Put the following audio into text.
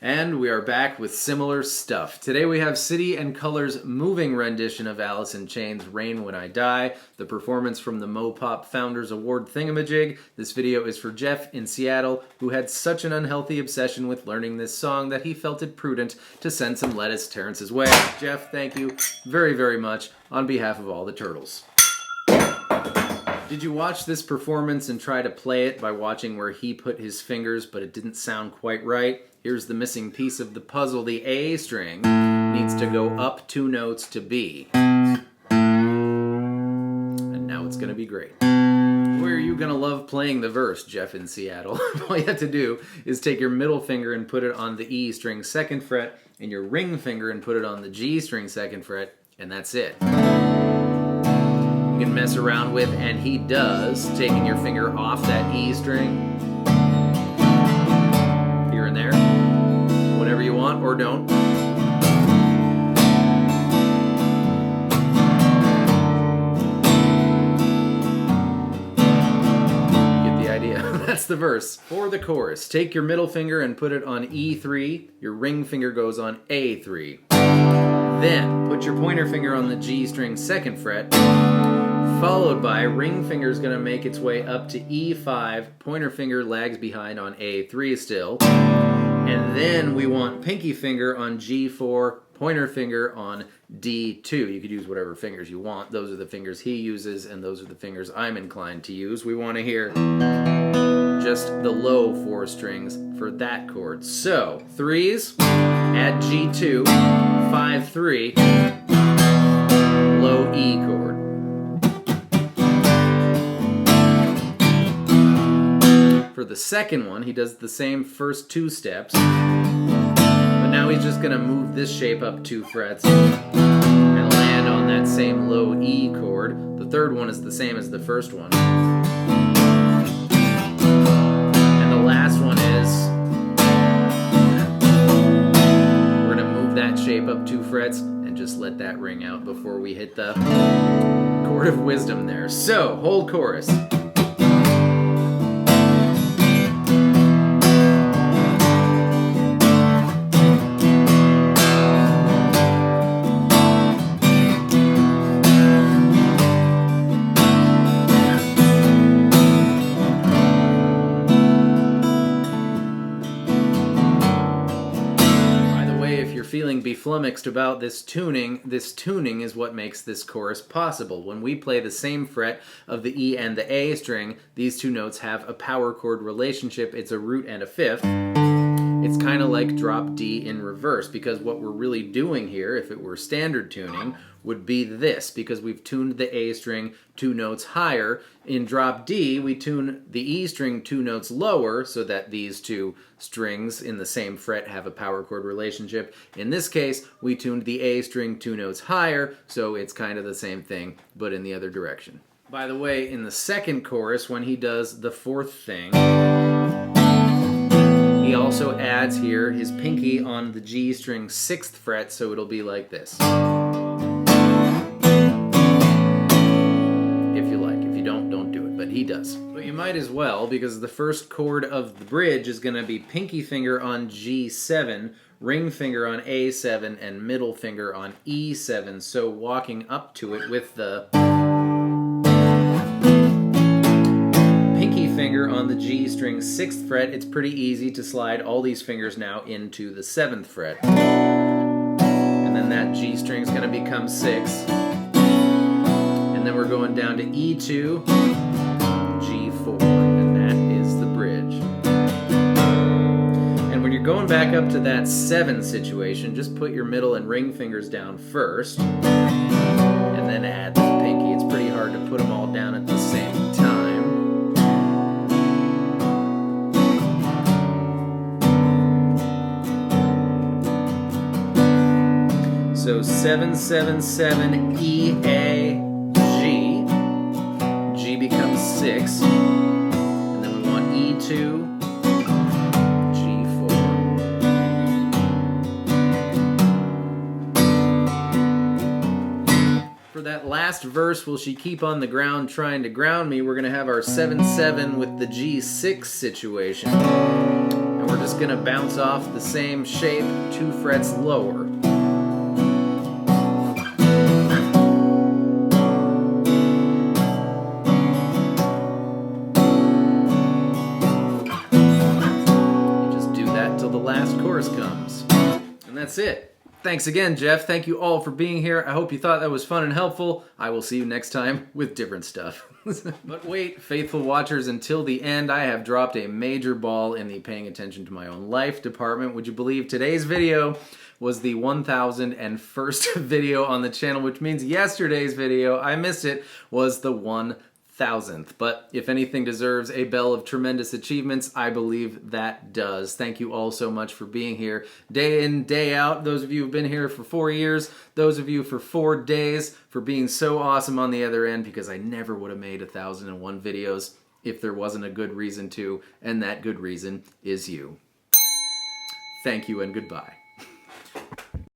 And we are back with similar stuff. Today we have City and Color's moving rendition of Alice in Chains' Rain When I Die, the performance from the Mopop Founders Award thingamajig. This video is for Jeff in Seattle, who had such an unhealthy obsession with learning this song that he felt it prudent to send some lettuce Terrence's way. Jeff, thank you very, very much on behalf of all the turtles. Did you watch this performance and try to play it by watching where he put his fingers, but it didn't sound quite right? Here's the missing piece of the puzzle. The A string needs to go up 2 notes to B. And now it's going to be great. Where are you going to love playing the verse, Jeff in Seattle? All you have to do is take your middle finger and put it on the E string 2nd fret, and your ring finger and put it on the G string 2nd fret, and that's it. You can mess around with, and he does, taking your finger off that E string, here and there, whatever you want or don't. Get the idea. That's the verse. For the chorus, take your middle finger and put it on E3, your ring finger goes on A3. Then, put your pointer finger on the G string 2nd fret, followed by ring finger is going to make its way up to E5, pointer finger lags behind on A3 still, and then we want pinky finger on G4, pointer finger on D2. You could use whatever fingers you want. Those are the fingers he uses, and those are the fingers I'm inclined to use. We want to hear just the low 4 strings for that chord. So, 3s, add G2, 5-3, low E chord. For the second one, he does the same first 2 steps, but now he's just going to move this shape up 2 frets and land on that same low E chord. The third one is the same as the first one. And the last one is, we're going to move that shape up 2 frets and just let that ring out before we hit the chord of wisdom there. So, whole chorus. Feeling beflummoxed about this tuning is what makes this chorus possible. When we play the same fret of the E and the A string, these 2 notes have a power chord relationship. It's a root and a 5th. It's kind of like drop D in reverse, because what we're really doing here, if it were standard tuning, would be this, because we've tuned the A string 2 notes higher. In drop D, we tune the E string 2 notes lower so that these 2 strings in the same fret have a power chord relationship. In this case, we tuned the A string 2 notes higher, so it's kind of the same thing, but in the other direction. By the way, in the second chorus, when he does the 4th thing, he also adds here his pinky on the G string 6th fret, so it'll be like this. If you like. If you don't do it, but he does. But you might as well, because the first chord of the bridge is going to be pinky finger on G7, ring finger on A7, and middle finger on E7, so walking up to it with the finger on the G string 6th fret, it's pretty easy to slide all these fingers now into the 7th fret. And then that G string is going to become 6. And then we're going down to E2, G4, and that is the bridge. And when you're going back up to that 7 situation, just put your middle and ring fingers down first, and then add the pinky. It's pretty hard to put them all down at the same time. So 7, 7, 7, E, A, G. G becomes 6. And then we want E2, G4. For that last verse, will she keep on the ground trying to ground me, we're going to have our 7, 7 with the G6 situation. And we're just gonna bounce off the same shape 2 frets lower. You just do that till the last chorus comes. And that's it. Thanks again, Jeff. Thank you all for being here. I hope you thought that was fun and helpful. I will see you next time with different stuff. But wait, faithful watchers, until the end, I have dropped a major ball in the paying attention to my own life department. Would you believe today's video was the 1001st video on the channel, which means yesterday's video, I missed it, was the 1000th. But if anything deserves a bell of tremendous achievements, I believe that does. Thank you all so much for being here day in, day out. Those of you who've been here for 4 years, those of you for 4 days, for being so awesome on the other end, because I never would have made 1001 videos if there wasn't a good reason to, and that good reason is you. Thank you and goodbye.